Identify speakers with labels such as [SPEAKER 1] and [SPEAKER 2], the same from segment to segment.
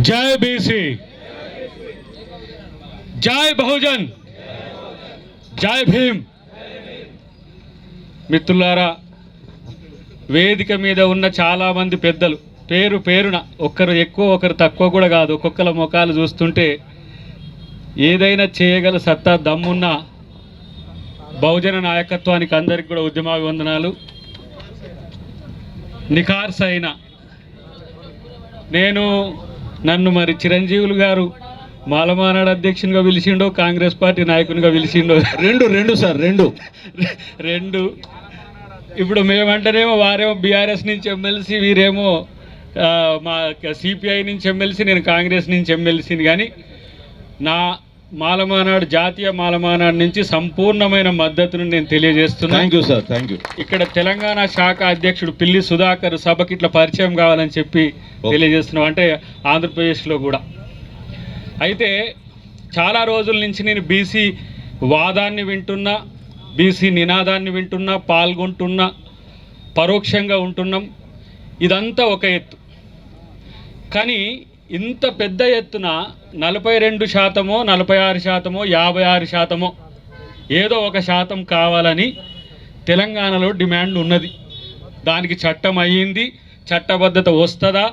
[SPEAKER 1] జై బీసీ, జై బహుజన్, జై భీమ్. మిత్రులారా, వేదిక మీద ఉన్న చాలామంది పెద్దలు పేరు పేరున ఒకరు ఎక్కువ ఒకరు తక్కువ కూడా కాదు, ఒక్కొక్కల ముఖాలు చూస్తుంటే ఏదైనా చేయగల సత్తా దమ్మున్న బహుజన నాయకత్వానికి అందరికి కూడా ఉద్యమాభివందనాలు. నిఖార్స్ అయిన నన్ను మరి చిరంజీవులు గారు మాలమానాడు అధ్యక్షునిగా పిలిచిండో, కాంగ్రెస్ పార్టీ నాయకునిగా పిలిచిండో, రెండు. ఇప్పుడు మేమంటేనేమో వారేమో బీఆర్ఎస్ నుంచి ఎమ్మెల్సీ, వీరేమో మా సిపిఐ నుంచి ఎమ్మెల్సీ, నేను కాంగ్రెస్ నుంచి ఎమ్మెల్సీని. కానీ నా మాలమానాడు, జాతీయ మాలమానాడు నుంచి సంపూర్ణమైన మద్దతును నేను తెలియజేస్తున్నాను.
[SPEAKER 2] Thank you sir, thank you.
[SPEAKER 1] ఇక్కడ తెలంగాణ శాఖ అధ్యక్షుడు పిల్లి సుధాకర్ సభకి ఇట్లా పరిచయం కావాలని చెప్పి తెలియజేస్తున్నాం, అంటే ఆంధ్రప్రదేశ్లో కూడా. అయితే చాలా రోజుల నుంచి నేను బీసీ వాదాన్ని వింటున్నా, బీసీ నినాదాన్ని వింటున్నా, పాల్గొంటున్నా, పరోక్షంగా ఉంటున్నాం. ఇదంతా ఒక ఎత్తు. కానీ ఇంత పెద్ద ఎత్తున 42%, 46%, 56% ఏదో ఒక శాతం కావాలని తెలంగాణలో డిమాండ్ ఉన్నది. దానికి చట్టం అయ్యింది, చట్టబద్ధత వస్తుందా,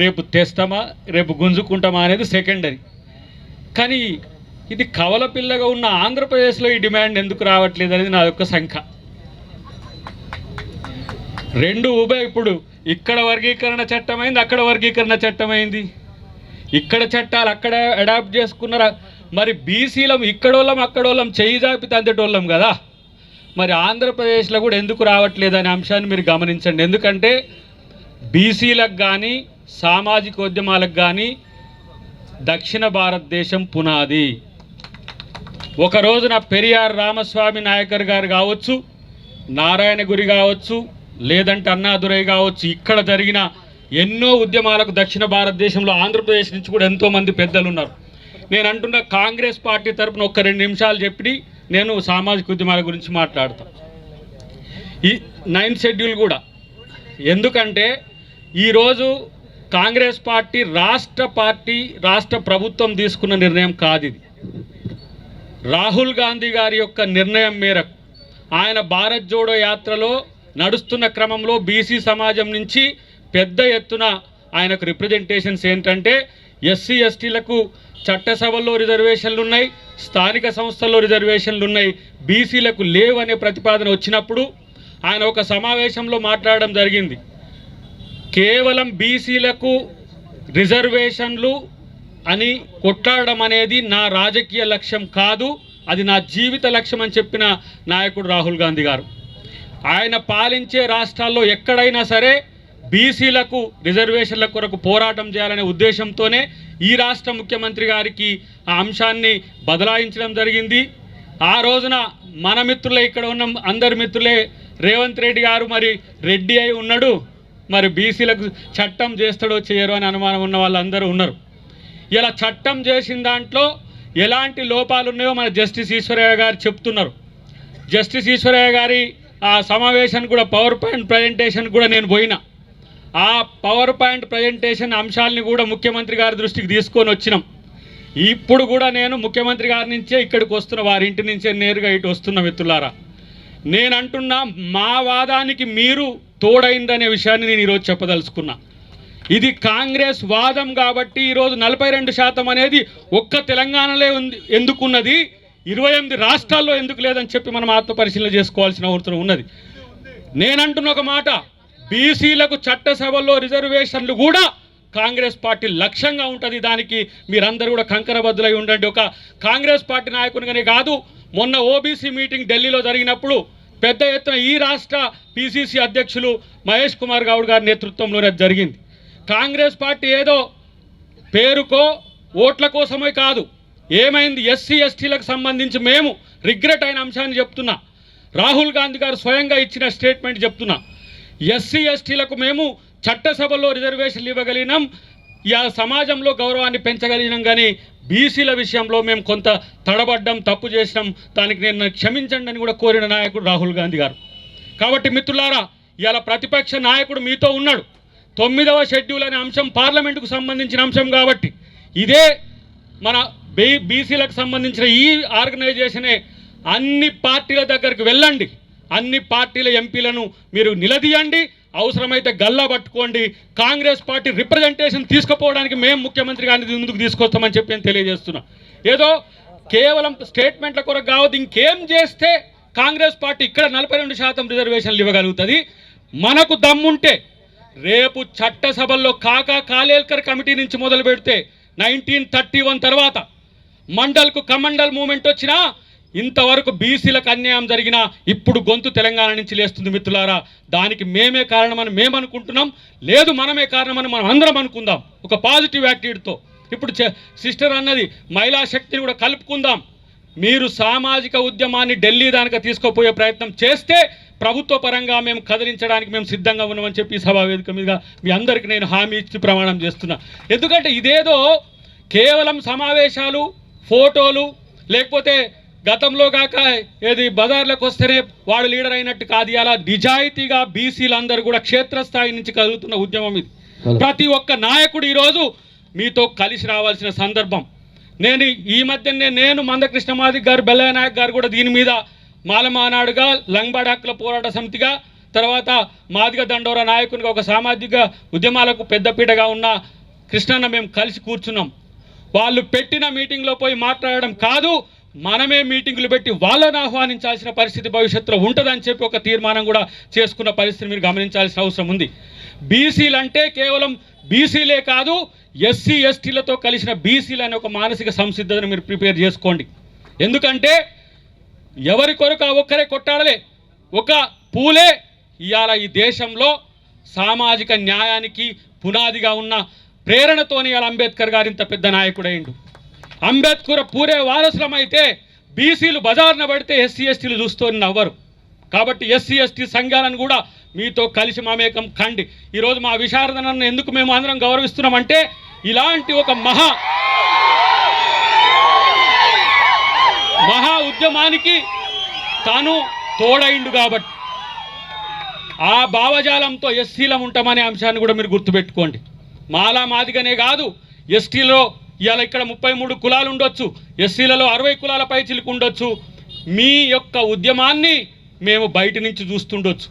[SPEAKER 1] రేపు తెస్తామా, రేపు గుంజుకుంటామా అనేది సెకండరీ. కానీ ఇది కవల పిల్లగా ఉన్న ఆంధ్రప్రదేశ్లో ఈ డిమాండ్ ఎందుకు రావట్లేదు అనేది నా యొక్క శంక. ఇప్పుడు ఇక్కడ వర్గీకరణ చట్టమైంది, అక్కడ వర్గీకరణ చట్టమైంది. ఇక్కడ చట్టాలు అక్కడ అడాప్ట్ చేసుకున్నారా? మరి బీసీలం ఇక్కడోళ్ళం అక్కడోళ్ళం చేయి జాపితే అంతటోళ్ళం కదా. మరి ఆంధ్రప్రదేశ్లో కూడా ఎందుకు రావట్లేదు అనే అంశాన్ని మీరు గమనించండి. ఎందుకంటే బీసీలకు కానీ సామాజిక ఉద్యమాలకు కానీ దక్షిణ భారతదేశం పునాది. ఒక రోజున పెరియార్ రామస్వామి నాయకర్ గారు కావచ్చు, నారాయణగురి కావచ్చు, లేదంటే అన్నాదురై కావచ్చు, ఇక్కడ జరిగిన ఎన్నో ఉద్యమాలకు దక్షిణ భారతదేశంలో ఆంధ్రప్రదేశ్ నుంచి కూడా ఎంతోమంది పెద్దలు ఉన్నారు. నేను అంటున్న కాంగ్రెస్ పార్టీ తరఫున ఒక 2 నిమిషాలు చెప్పి నేను సామాజిక ఉద్యమాల గురించి మాట్లాడతాను. ఈ 9th షెడ్యూల్ కూడా ఎందుకంటే ఈరోజు కాంగ్రెస్ పార్టీ రాష్ట్ర ప్రభుత్వం తీసుకున్న నిర్ణయం కాదు ఇది. రాహుల్ గాంధీ గారి యొక్క నిర్ణయం మేరకు ఆయన భారత్ జోడో యాత్రలో నడుస్తున్న క్రమంలో బీసీ సమాజం నుంచి పెద్ద ఎత్తున ఆయనకు రిప్రజెంటేషన్స్ ఏంటంటే ఎస్సీ ఎస్టీలకు చట్టసభల్లో రిజర్వేషన్లు ఉన్నాయి, స్థానిక సంస్థల్లో రిజర్వేషన్లు ఉన్నాయి, బీసీలకు లేవనే ప్రతిపాదన వచ్చినప్పుడు ఆయన ఒక సమావేశంలో మాట్లాడడం జరిగింది. కేవలం బీసీలకు రిజర్వేషన్లు అని కొట్లాడడం అనేది నా రాజకీయ లక్ష్యం కాదు, అది నా జీవిత లక్ష్యం అని చెప్పిన నాయకుడు రాహుల్ గాంధీ గారు. ఆయన పాలించే రాష్ట్రాల్లో ఎక్కడైనా సరే బీసీలకు రిజర్వేషన్ల కొరకు పోరాటం చేయాలనే ఉద్దేశంతోనే ఈ రాష్ట్ర ముఖ్యమంత్రి గారికి ఆ అంశాన్ని బదలాయించడం జరిగింది. ఆ రోజున మన మిత్రులే, ఇక్కడ ఉన్న అందరి మిత్రులే, రేవంత్ రెడ్డి గారు మరి రెడ్డి అయి ఉన్నాడు, మరి బీసీలకు చట్టం చేస్తాడో చేయరో అని అనుమానం ఉన్న వాళ్ళందరూ ఉన్నారు. ఇలా చట్టం చేసిన దాంట్లో ఎలాంటి లోపాలు ఉన్నాయో మన జస్టిస్ ఈశ్వరయ్య గారు చెప్తున్నారు. జస్టిస్ ఈశ్వరయ్య గారి ఆ సమావేశానికి కూడా పవర్ పాయింట్ ప్రజెంటేషన్ కూడా నేను పోయినా. ఆ పవర్ పాయింట్ ప్రజెంటేషన్ అంశాలని కూడా ముఖ్యమంత్రి గారి దృష్టికి తీసుకొని వచ్చినాం. ఇప్పుడు కూడా నేను ముఖ్యమంత్రి గారి నుంచే ఇక్కడికి వస్తున్నా, వారి ఇంటి నుంచే నేరుగా ఇటు వస్తున్న మిత్రులారా. నేను అంటున్నా, మా వాదానికి మీరు తోడైందనే విషయాన్ని నేను ఈరోజు చెప్పదలుచుకున్నా. ఇది కాంగ్రెస్ వాదం కాబట్టి ఈరోజు 42% అనేది ఒక్క తెలంగాణలో ఎందుకున్నది, 28 రాష్ట్రాల్లో ఎందుకు లేదని చెప్పి మనం ఆత్మపరిశీలన చేసుకోవాల్సిన అవసరం ఉన్నది. నేనంటున్న ఒక మాట, బీసీలకు చట్టసభల్లో రిజర్వేషన్లు కూడా కాంగ్రెస్ పార్టీ లక్ష్యంగా ఉంటుంది. దానికి మీరందరూ కూడా కంకణబద్దులై ఉండండి. ఒక కాంగ్రెస్ పార్టీ నాయకునిగానే కాదు, మొన్న ఓబీసీ మీటింగ్ ఢిల్లీలో జరిగినప్పుడు పెద్ద ఎత్తున ఈ రాష్ట్ర పిసిసి అధ్యక్షులు మహేష్ కుమార్ గౌడ్ గారి నేతృత్వంలోనే జరిగింది. కాంగ్రెస్ పార్టీ ఏదో పేరుకో ఓట్ల కోసమే కాదు, ఏమైంది ఎస్సీ ఎస్టీలకు సంబంధించి మేము రిగ్రెట్ అయిన అంశాన్ని చెప్తున్నా. రాహుల్ గాంధీ గారు స్వయంగా ఇచ్చిన స్టేట్మెంట్ చెప్తున్నా. ఎస్సీ ఎస్టీలకు మేము చట్టసభల్లో రిజర్వేషన్లు ఇవ్వగలిగినాం, సమాజంలో గౌరవాన్ని పెంచగలిగినాం. కానీ బీసీల విషయంలో మేము కొంత తడబడ్డం, తప్పు చేసినాం, దానికి నేను క్షమించండి అని కూడా కోరిన నాయకుడు రాహుల్ గాంధీ గారు. కాబట్టి మిత్రులారా, ఇలా ప్రతిపక్ష నాయకుడు మీతో ఉన్నాడు. 9వ షెడ్యూల్ అనే అంశం పార్లమెంటుకు సంబంధించిన అంశం కాబట్టి ఇదే మన బీసీలకు సంబంధించిన ఈ ఆర్గనైజేషనే అన్ని పార్టీల దగ్గరికి వెళ్ళండి, అన్ని పార్టీల ఎంపీలను మీరు నిలదీయండి, అవసరమైతే గల్లా పట్టుకోండి. కాంగ్రెస్ పార్టీ రిప్రజెంటేషన్ తీసుకుపోవడానికి మేము ముఖ్యమంత్రి గారిని ముందుకు తీసుకొస్తామని చెప్పి నేను తెలియజేస్తున్నా. ఏదో కేవలం స్టేట్మెంట్ల కొరకు కావద్దు, ఇంకేం చేస్తే కాంగ్రెస్ పార్టీ ఇక్కడ 42% రిజర్వేషన్లు ఇవ్వగలుగుతుంది. మనకు దమ్ముంటే రేపు చట్టసభల్లో కాకా కాలేల్కర్ కమిటీ నుంచి మొదలు పెడితే 1931 తర్వాత మండల్కు కమండల్ మూమెంట్ వచ్చినా ఇంతవరకు బీసీలకు అన్యాయం జరిగినా ఇప్పుడు గొంతు తెలంగాణ నుంచి లేస్తుంది మిత్రులారా. దానికి మేమే కారణమని మేము అనుకుంటున్నాం, లేదు మనమే కారణమని మనం అందరం అనుకుందాం ఒక పాజిటివ్ యాటిట్యూడ్తో. ఇప్పుడు సిస్టర్ అన్నది మహిళా శక్తిని కూడా కలుపుకుందాం. మీరు సామాజిక ఉద్యమాన్ని ఢిల్లీ దానికి తీసుకుపోయే ప్రయత్నం చేస్తే ప్రభుత్వ పరంగా మేము కదిలించడానికి మేము సిద్ధంగా ఉన్నామని చెప్పి సభా వేదిక మీద మీ అందరికీ నేను హామీ ఇచ్చి ప్రమాణం చేస్తున్నా. ఎందుకంటే ఇదేదో కేవలం సమావేశాలు, ఫోటోలు, లేకపోతే గతంలో కాక ఏది బజార్లకు వస్తేనే వాడు లీడర్ అయినట్టు కాదు. అలా నిజాయితీగా బీసీలందరూ కూడా క్షేత్రస్థాయి నుంచి కదులుతున్న ఉద్యమం ఇది. ప్రతి ఒక్క నాయకుడు ఈరోజు మీతో కలిసి రావాల్సిన సందర్భం. ఈ మధ్యనే నేను మందకృష్ణ మాదిగ గారు, బెల్లయ్య నాయక్ గారు కూడా దీని మీద మాలమానాడుగా, లంగ్బాడి హక్కుల పోరాట సమితిగా, తర్వాత మాదిగ దండోరా నాయకునిగా, ఒక సామాజిక ఉద్యమాలకు పెద్దపీటగా ఉన్న కృష్ణన్న మేము కలిసి కూర్చున్నాం. వాళ్ళు పెట్టిన మీటింగ్లో పోయి మాట్లాడడం కాదు, మనమే మీటింగులు పెట్టి వాళ్ళని ఆహ్వానించాల్సిన పరిస్థితి భవిష్యత్తులో ఉంటుందని చెప్పి ఒక తీర్మానం కూడా చేసుకున్న పరిస్థితిని మీరు గమనించాల్సిన అవసరం ఉంది. బీసీలు అంటే కేవలం బీసీలే కాదు, ఎస్సీ ఎస్టీలతో కలిసిన బీసీలు అనే ఒక మానసిక సంసిద్ధతను మీరు ప్రిపేర్ చేసుకోండి. ఎందుకంటే ఎవరి కొరకు ఒక్కరే కొట్టాడలే, ఒక పూలే ఇవాళ ఈ దేశంలో సామాజిక న్యాయానికి పునాదిగా ఉన్న ప్రేరణతోనే ఇవాళ అంబేద్కర్ గారు ఇంత పెద్ద నాయకుడైండు. అంబేద్కర్ పూరే వారసులమైతే బీసీలు బజార్న పడితే ఎస్సీ ఎస్టీలు చూస్తూ నవ్వరు. కాబట్టి ఎస్సీ ఎస్టీ సంఘాలను కూడా మీతో కలిసి మమేకం కండి. ఈరోజు మా విశారదనను ఎందుకు మేము అందరం గౌరవిస్తున్నామంటే ఇలాంటి ఒక మహా ఉద్యమానికి తాను తోడైండు కాబట్టి ఆ భావజాలంతో ఎస్సీలం ఉంటామనే అంశాన్ని కూడా మీరు గుర్తుపెట్టుకోండి. మాలా మాదిగనే కాదు, ఎస్టీలో ఇవాళ ఇక్కడ 33 కులాలు ఉండొచ్చు, ఎస్సీలలో 60 కులాల పైచిలకు ఉండొచ్చు. మీ యొక్క ఉద్యమాన్ని మేము బయట నుంచి చూస్తుండొచ్చు.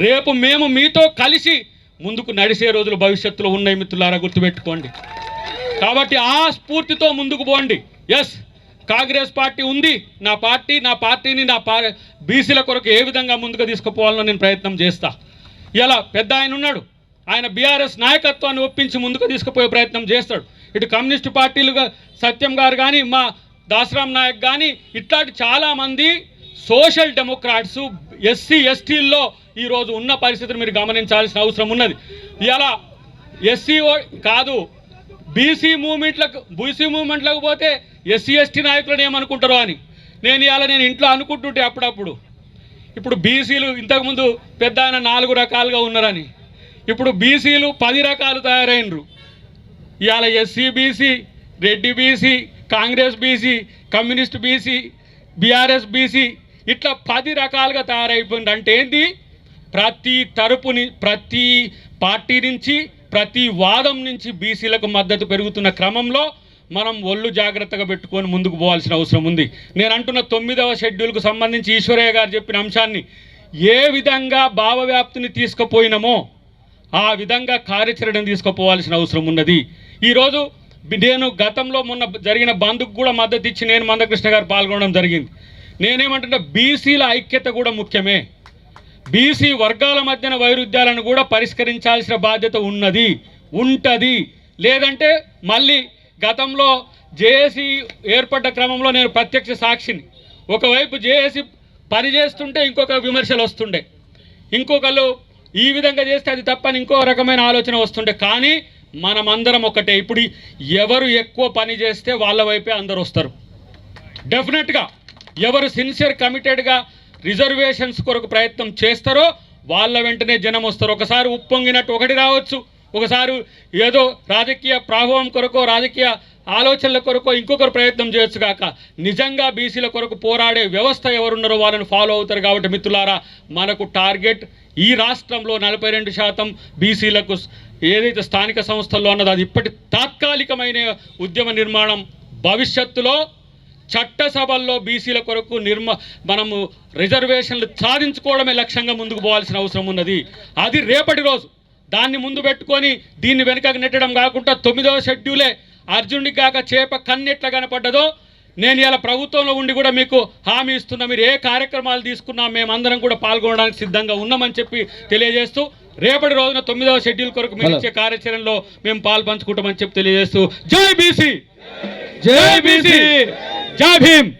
[SPEAKER 1] రేపు మేము మీతో కలిసి ముందుకు నడిచే రోజులు భవిష్యత్తులో ఉన్నాయి మిత్రులారా, గుర్తుపెట్టుకోండి. కాబట్టి ఆ స్ఫూర్తితో ముందుకు పోండి. ఎస్, కాంగ్రెస్ పార్టీ ఉంది, నా పార్టీని బీసీల కొరకు ఏ విధంగా ముందుకు తీసుకుపోవాలో నేను ప్రయత్నం చేస్తా. ఇలా పెద్ద ఆయన ఉన్నాడు, ఆయన బీఆర్ఎస్ నాయకత్వాన్ని ఒప్పించి ముందుకు తీసుకుపోయే ప్రయత్నం చేస్తాడు. ఇటు కమ్యూనిస్టు పార్టీలుగా సత్యం గారు కానీ, మా దాసరాం నాయక్ కానీ, ఇట్లాంటి చాలామంది సోషల్ డెమోక్రాట్స్ ఎస్సీ ఎస్టీల్లో ఈరోజు ఉన్న పరిస్థితిని మీరు గమనించాల్సిన అవసరం ఉన్నది. ఇలా ఎస్సీ కాదు, బీసీ మూమెంట్లకు పోతే ఎస్సీ ఎస్టీ నాయకులను ఏమనుకుంటారో అని నేను ఇంట్లో అనుకుంటుంటే అప్పుడప్పుడు. ఇప్పుడు బీసీలు ఇంతకుముందు పెద్ద ఆయన 4 రకాలుగా ఉన్నారని, ఇప్పుడు బీసీలు 10 రకాలు తయారైనరు. ఇవాళ SC BC, Reddy BC, Congress BC, communist BC, BRS BC, ఇట్లా 10 రకాలుగా తయారైపోయింది. అంటే ఏంటి? ప్రతి పార్టీ నుంచి, ప్రతి వాదం నుంచి బీసీలకు మద్దతు పెరుగుతున్న క్రమంలో మనం ఒళ్ళు జాగ్రత్తగా పెట్టుకొని ముందుకు పోవాల్సిన అవసరం ఉంది. నేను అంటున్న 9వ షెడ్యూల్కు సంబంధించి ఈశ్వరయ్య గారు చెప్పిన అంశాన్ని ఏ విధంగా భావవ్యాప్తిని తీసుకుపోయినామో ఆ విధంగా కార్యాచరణ తీసుకుపోవాల్సిన అవసరం ఉన్నది. ఈరోజు నేను గతంలో మొన్న జరిగిన బంద్కు కూడా మద్దతు ఇచ్చి నేను మందకృష్ణ గారు పాల్గొనడం జరిగింది. నేనేమంటున్నా, బీసీల ఐక్యత కూడా ముఖ్యమే. బీసీ వర్గాల మధ్యన వైరుధ్యాలను కూడా పరిష్కరించాల్సిన బాధ్యత ఉంటుంది. లేదంటే మళ్ళీ గతంలో జేఏసీ ఏర్పడ్డ క్రమంలో నేను ప్రత్యక్ష సాక్షిని. ఒకవైపు జేఏసీ పనిచేస్తుంటే ఇంకొక విమర్శలు వస్తుండే, ఇంకొకళ్ళు ఈ విధంగా చేస్తే అది తప్పని ఇంకో రకమైన ఆలోచన వస్తుండే. కానీ మనమందరం ఒకటే. ఇప్పుడు ఎవరు ఎక్కువ పని చేస్తే వాళ్ళ వైపే అందరు వస్తారు. డెఫినెట్గా ఎవరు సిన్సియర్ కమిటెడ్గా రిజర్వేషన్స్ కొరకు ప్రయత్నం చేస్తారో వాళ్ళ వెంటనే జనం వస్తారు. ఒకసారి ఉప్పొంగినట్టు ఒకటి రావచ్చు, ఒకసారి ఏదో రాజకీయ ప్రభావం కొరకో, రాజకీయ ఆలోచనల కొరకో ఇంకొకరు ప్రయత్నం చేయొచ్చు కాక నిజంగా బీసీల కొరకు పోరాడే వ్యవస్థ ఎవరున్నారో వాళ్ళని ఫాలో అవుతారు. కాబట్టి మిత్రులారా, మనకు టార్గెట్ ఈ రాష్ట్రంలో 42% బీసీలకు ఏదైతే స్థానిక సంస్థల్లో అన్నది అది ఇప్పటి తాత్కాలికమైన ఉద్యమ నిర్మాణం. భవిష్యత్తులో చట్టసభల్లో బీసీల కొరకు మనము రిజర్వేషన్లు సాధించుకోవడమే లక్ష్యంగా ముందుకు పోవాల్సిన అవసరం ఉన్నది. అది రేపటి రోజు. దాన్ని ముందు పెట్టుకొని దీన్ని వెనుకకు నెట్టడం కాకుండా 9వ షెడ్యూలే అర్జునుడికి కాక చేప కన్నెట్లా కనపడ్డదో నేను ఇలా ప్రభుత్వంలో ఉండి కూడా మీకు హామీ ఇస్తున్నా. మీరు ఏ కార్యక్రమాలు తీసుకున్నా మేమందరం కూడా పాల్గొనడానికి సిద్ధంగా ఉన్నామని చెప్పి తెలియజేస్తూ రేపటి రోజున 9వ షెడ్యూల్ కొరకు మీరు ఇచ్చే కార్యాచరణలో మేము పాలు పంచుకుంటామని చెప్పి తెలియజేస్తూ జై బీసీ, జై బీసీ, జై భీమ్.